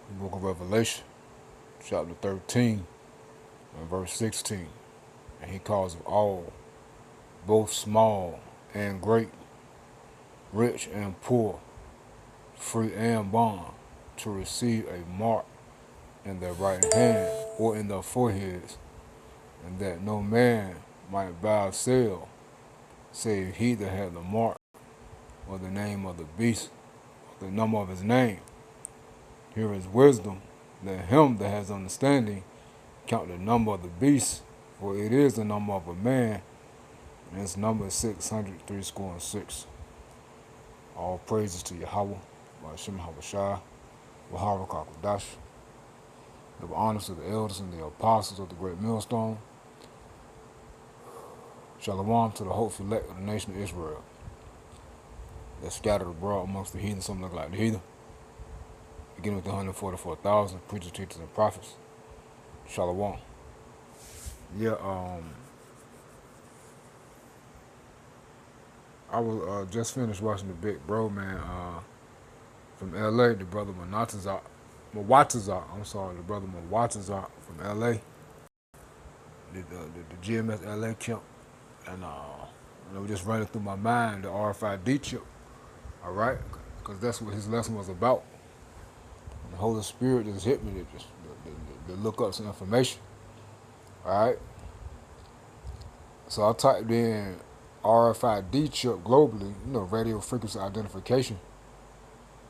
The book of Revelation, chapter 13, and verse 16. And he calls of all, both small and great, rich and poor, free and bond, to receive a mark in their right hand or in their foreheads, and that no man might buy or sell, save he that had the mark, or the name of the beast, or the number of his name. Here is wisdom. Let him that has understanding count the number of the beast, for it is the number of a man, and its number is 636. All praises to Yahweh, Ba'ashem Habashah, Wahara Kakadash. Give honors to the elders and the apostles of the great millstone. Shalom to the hopeful elect of the nation of Israel that scattered abroad amongst the heathen, some look like the heathen. Beginning with the 144,000 preachers, teachers, and prophets. Shalom. Yeah, I was just finished watching the big bro, man, from LA, the brother Mawatazak. I'm sorry, the brother Mawatazak from LA. The GMS LA camp. And it was just running through my mind the RFID chip. All right? Because that's what his lesson was about. And the Holy Spirit just hit me to look up some information. All right? So I typed in RFID chip globally, radio frequency identification.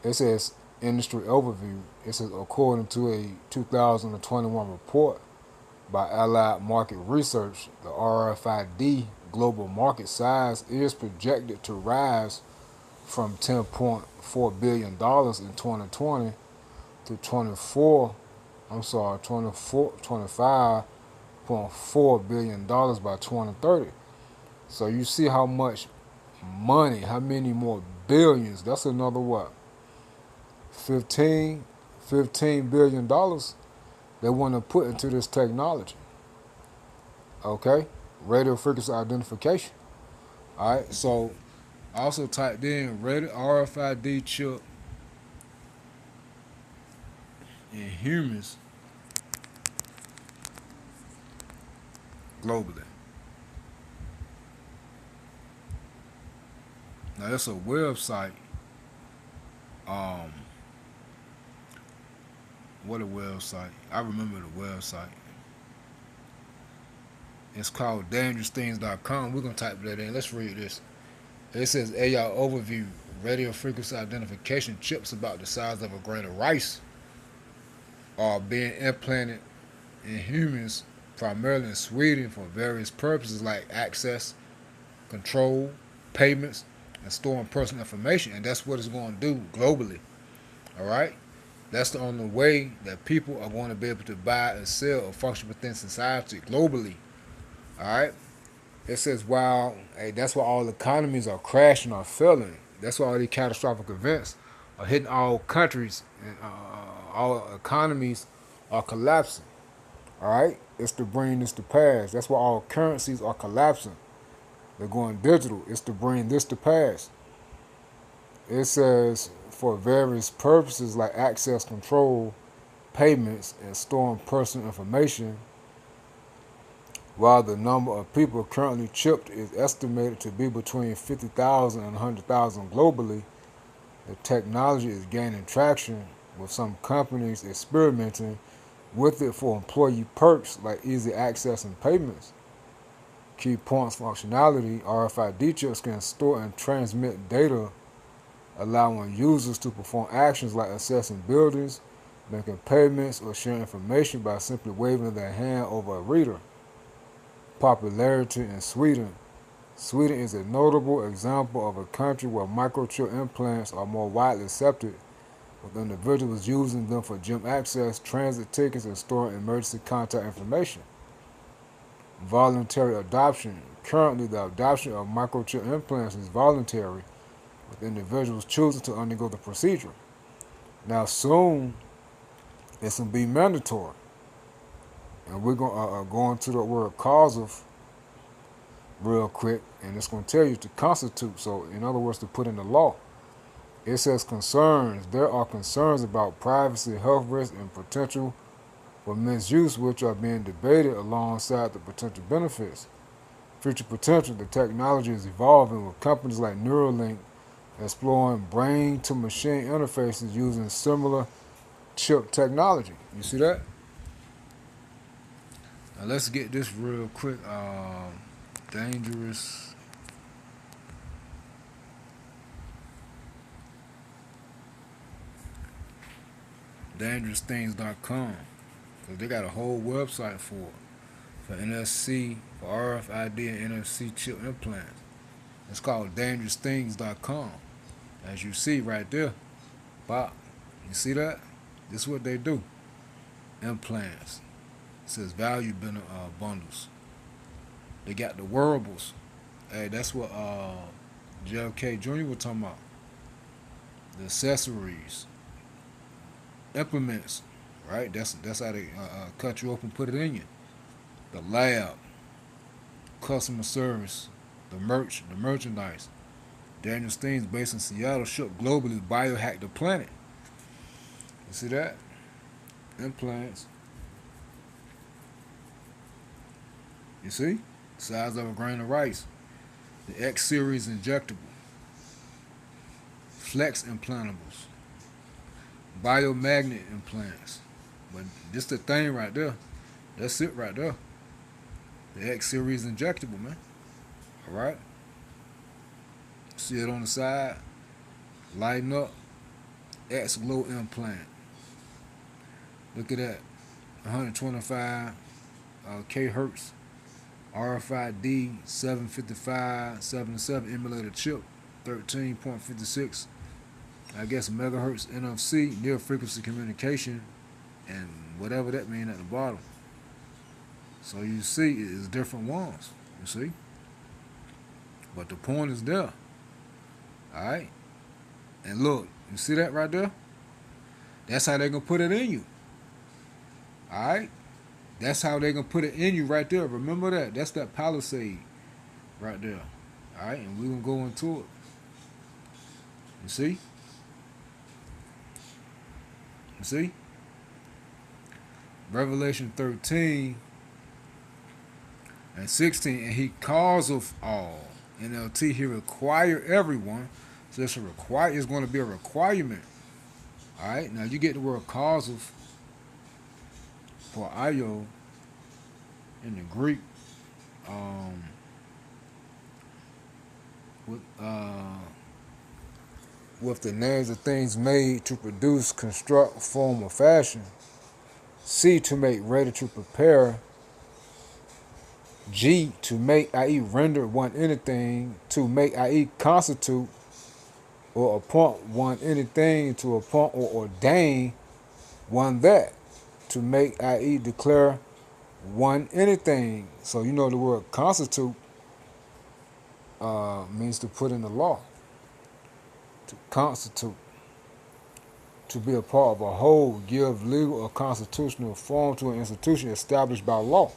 It says industry overview. It says according to a 2021 report by Allied Market Research, the RFID global market size is projected to rise from $10.4 billion in 2020 to $25.4 billion by 2030. So you see how much money, how many more billions, that's another what? $15 billion they want to put into this technology. Okay? Radio frequency identification. Alright, so I also typed in RFID chip in humans globally. Now it's a website. What a website. I remember the website. It's called dangerousthings.com. We're going to type that in. Let's read this. It says AI overview. Radio frequency identification chips about the size of a grain of rice are being implanted in humans, primarily in Sweden, for various purposes like access, control, payments, and storing personal information. And that's what it's going to do globally. All right? That's the only way that people are going to be able to buy and sell or function within society globally. All right? It says, that's why all economies are crashing or failing. That's why all these catastrophic events are hitting all countries and all economies are collapsing. All right? It's to bring this to pass. That's why all currencies are collapsing. They're going digital. It's to bring this to pass. It says, for various purposes like access control, payments, and storing personal information, while the number of people currently chipped is estimated to be between 50,000 and 100,000 globally, the technology is gaining traction, with some companies experimenting with it for employee perks like easy access and payments. Key points functionality: RFID chips can store and transmit data, allowing users to perform actions like accessing buildings, making payments, or sharing information by simply waving their hand over a reader. Popularity in Sweden. Sweden is a notable example of a country where microchip implants are more widely accepted, with individuals using them for gym access, transit tickets, and storing emergency contact information. Voluntary adoption. Currently, the adoption of microchip implants is voluntary, with individuals choosing to undergo the procedure. Now, soon, it's going to be mandatory. And we're going to go into the word causative real quick, and it's going to tell you to constitute. So, in other words, to put in the law. It says concerns. There are concerns about privacy, health risks, and potential for misuse, which are being debated alongside the potential benefits. Future potential. The technology is evolving with companies like Neuralink exploring brain-to-machine interfaces using similar chip technology. You see that? Now let's get this real quick. Dangerous. DangerousThings.com, because they got a whole website for NFC, for RFID and NFC chip implants. It's called DangerousThings.com. As you see right there, Bob, you see that? This is what they do. Implants. It says value bundles. They got the wearables. Hey, that's what JFK Jr. was talking about. The accessories, implements, right? That's how they cut you open, put it in you. The lab, customer service, the merchandise. Daniel Steens, based in Seattle, shook globally, biohacked the planet. You see that? Implants. You see? Size of a grain of rice. The X series injectable. Flex implantables. Biomagnet implants. But this the thing right there. That's it right there. The X series injectable, man. Alright? See it on the side. Lighten up. X glow implant. Look at that. 125 kHz. RFID 755 77 emulator chip. 13.56 I guess megahertz NFC, near frequency communication, and whatever that means at the bottom. So you see it's different ones, you see. But the point is there. Alright? And look, you see that right there? That's how they're going to put it in you. Alright? That's how they're going to put it in you right there. Remember that. That's that palisade right there. Alright? And we're going to go into it. You see? You see? Revelation 13 and 16. And he calls of all. NLT, he require everyone. So it's going to be a requirement. Alright? Now you get the word causal for IO in the Greek. With the names of things made to produce, construct, form, or fashion. C, to make, ready to prepare. G, to make, i.e. render one anything. To make, i.e. constitute or appoint one anything. To appoint or ordain one that. To make, i.e. declare one anything. So you know the word constitute means to put in the law. To constitute. To be a part of a whole, give legal or constitutional form to an institution established by law.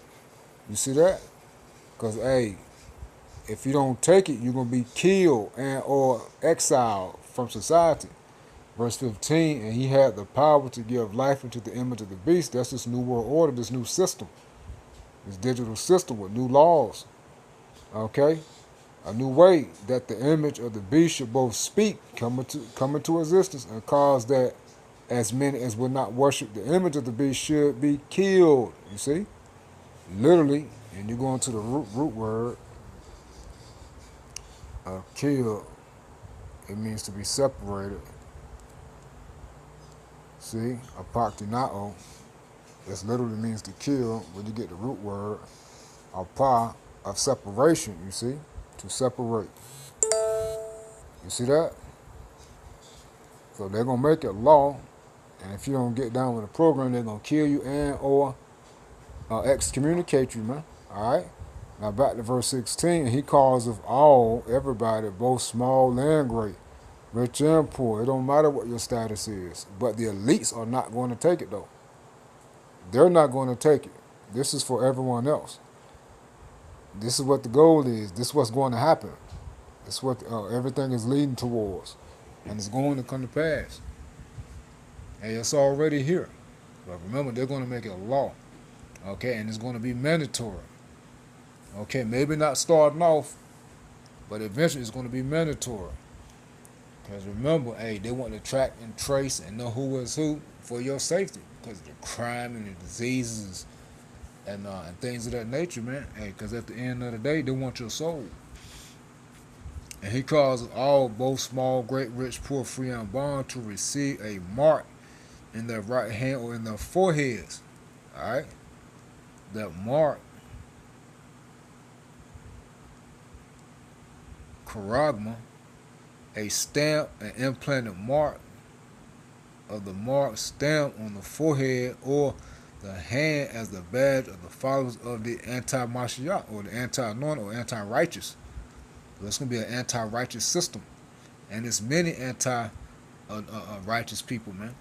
You see that? Because, hey, if you don't take it, you're going to be killed and or exiled from society. Verse 15, and he had the power to give life into the image of the beast. That's this new world order, this new system. This digital system with new laws. Okay? A new way that the image of the beast should both speak, come into existence, and cause that as many as will not worship the image of the beast should be killed. You see? Literally, and you go into the root word, kill, it means to be separated. See? Apoktinao, this literally means to kill when you get the root word, apa, of separation, you see? To separate. You see that? So they're going to make it law, and if you don't get down with the program, they're going to kill you and or excommunicate you, man. All right? Now back to verse 16. He calls of all, everybody, both small and great, rich and poor. It don't matter what your status is. But the elites are not going to take it, though. They're not going to take it. This is for everyone else. This is what the goal is. This is what's going to happen. This is what everything is leading towards. And it's going to come to pass. And it's already here. But remember, they're going to make it a law. Okay, and it's going to be mandatory. Okay, maybe not starting off, but eventually it's going to be mandatory. Because remember, hey, they want to track and trace and know who is who for your safety. Because of the crime and the diseases and things of that nature, man. Hey, because at the end of the day, they want your soul. And he causes all, both small, great, rich, poor, free, and bond, to receive a mark in their right hand or in their foreheads. Alright? That mark, charagma, a stamp, an implanted mark of the mark stamped on the forehead or the hand as the badge of the followers of the anti-Mashiach, or the anti-anointed, or anti-righteous. So it's going to be an anti-righteous system. And there's many anti-righteous people, man.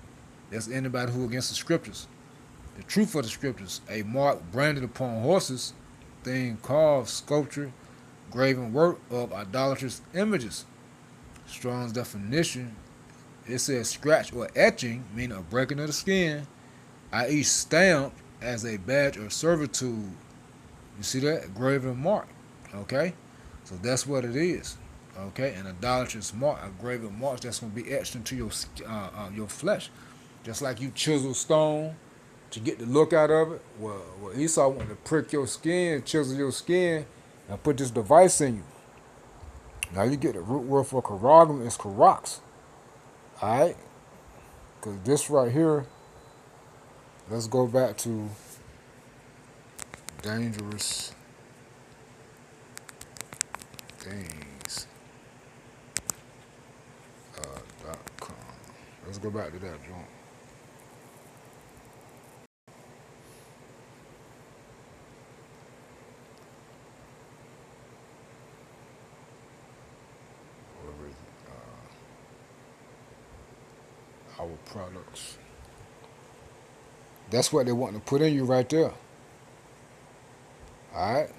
There's anybody who against the scriptures. The truth of the scriptures. A mark branded upon horses, thing carved, sculpture, graven work of idolatrous images. Strong's definition, it says scratch or etching, meaning a breaking of the skin, i.e. stamped as a badge or servitude. You see that? Graven mark. Okay? So that's what it is. Okay? An idolatrous mark, a graven mark that's going to be etched into your flesh. Just like you chisel stone to get the look out of it. Well, Esau wanted to prick your skin, chisel your skin, and put this device in you. Now you get the root word for charagma is charax. Alright? Because this right here, let's go back to dangerous things. .com. Let's go back to that joint. Where is it? Our products. That's what they want to put in you right there. Alright?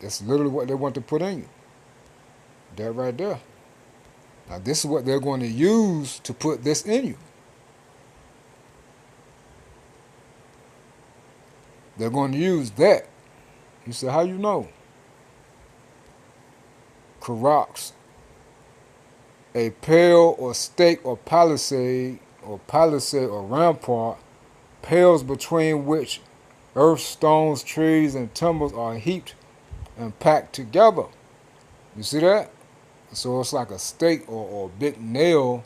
That's literally what they want to put in you. That right there. Now this is what they're going to use to put this in you. They're going to use that. You say, how you know? Charax. A pale or stake or palisade or rampart, pales between which earth, stones, trees, and timbers are heaped and packed together. You see that? So it's like a stake or a big nail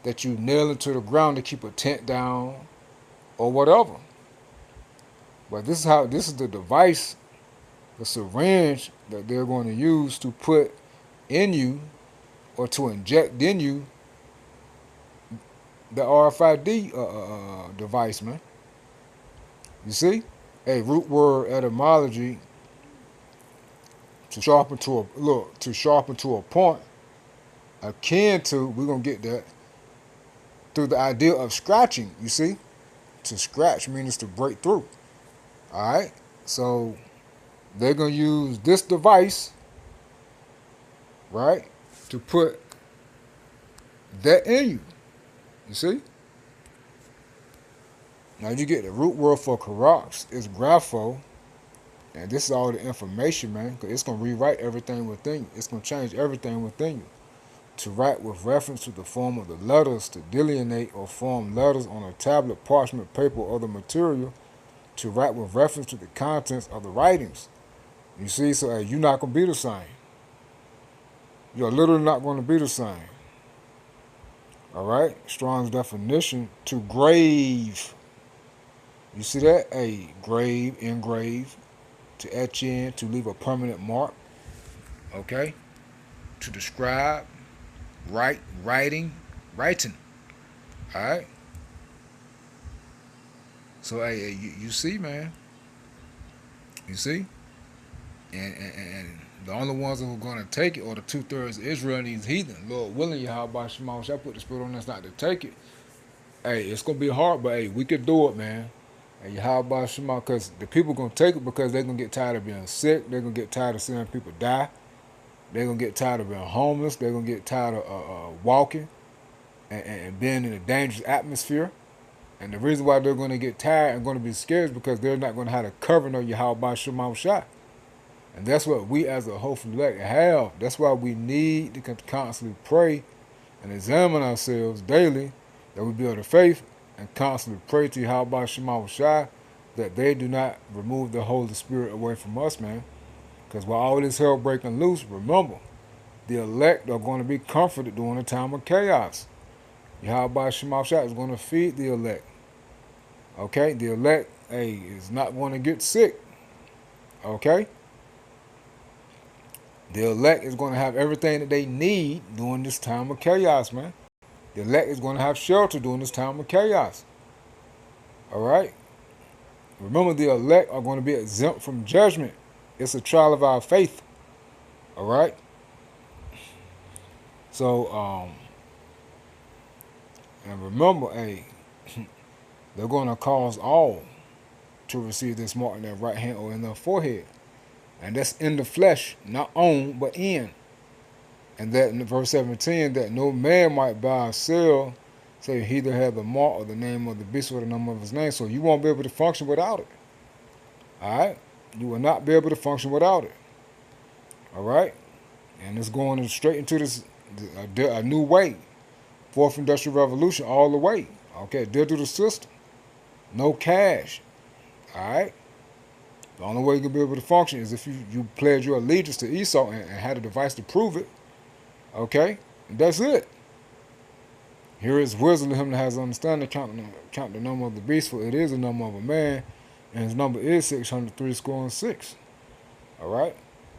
that you nail into the ground to keep a tent down or whatever. But this is the device, the syringe that they're going to use to put in you or to inject in you the RFID device, man. You see? A root word etymology, to sharpen to a point, akin to, we're going to get that, through the idea of scratching, you see? To scratch means to break through. Alright? So they're going to use this device, right, to put that in you. You see? Now you get the root word for charax is grapho, and this is all the information, man, because it's going to rewrite everything within you. It's going to change everything within you. To write with reference to the form of the letters, to delineate or form letters on a tablet, parchment, paper, or other material, to write with reference to the contents of the writings. You see, so you're not going to be the same. You're literally not going to be the same. Alright? Strong's definition, to grave. You see that? A grave, engrave, to etch in, to leave a permanent mark. Okay? To describe, writing. Alright? So, hey, you see, man. You see? And the only ones who are going to take it are the 2/3 of Israel and these heathen. Lord willing, Yahweh Shema, shall put the spirit on us not to take it. Hey, it's going to be hard, but hey, we could do it, man. And Yahweh Shema, because the people going to take it because they're going to get tired of being sick. They're going to get tired of seeing people die. They're going to get tired of being homeless. They're going to get tired of walking. and being in a dangerous atmosphere. And the reason why they're going to get tired and going to be scared is because they're not going to have the covering of Yahweh Shema Shai. And that's what we as a hopeful elect have. That's why we need to constantly pray and examine ourselves daily, that we build a faith and constantly pray to Yahweh Shema Shai that they do not remove the Holy Spirit away from us, man. Because while all this hell breaking loose, remember, the elect are going to be comforted during a time of chaos. Yahweh Shema Shai is going to feed the elect. Okay? The elect, is not going to get sick. Okay? The elect is going to have everything that they need during this time of chaos, man. The elect is going to have shelter during this time of chaos. All right? Remember, the elect are going to be exempt from judgment. It's a trial of our faith. All right? So, and remember, they're going to cause all to receive this mark in their right hand or in their forehead. And that's in the flesh, not on, but in. And that in verse 17, that no man might buy or sell, say he either have the mark or the name of the beast or the number of his name. So you won't be able to function without it. All right? You will not be able to function without it. All right? And it's going straight into this a new way. Fourth Industrial Revolution all the way. Okay, digital system. No cash. All right? The only way you can be able to function is if you pledge your allegiance to Esau and had a device to prove it. Okay? And that's it. Here is wisdom to him that has understanding, count the number of the beast, for it is the number of a man, and his number is 603 score and 6. All right?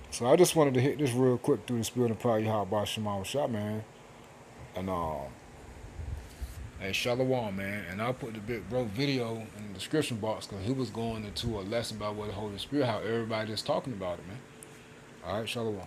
So I just wanted to hit this real quick through the spirit of power, Yahweh Shema Shah, man. And hey, Shalom, man. And I'll put the big bro video in the description box because he was going into a lesson about what the Holy Spirit, how everybody is talking about it, man. All right, Shalom.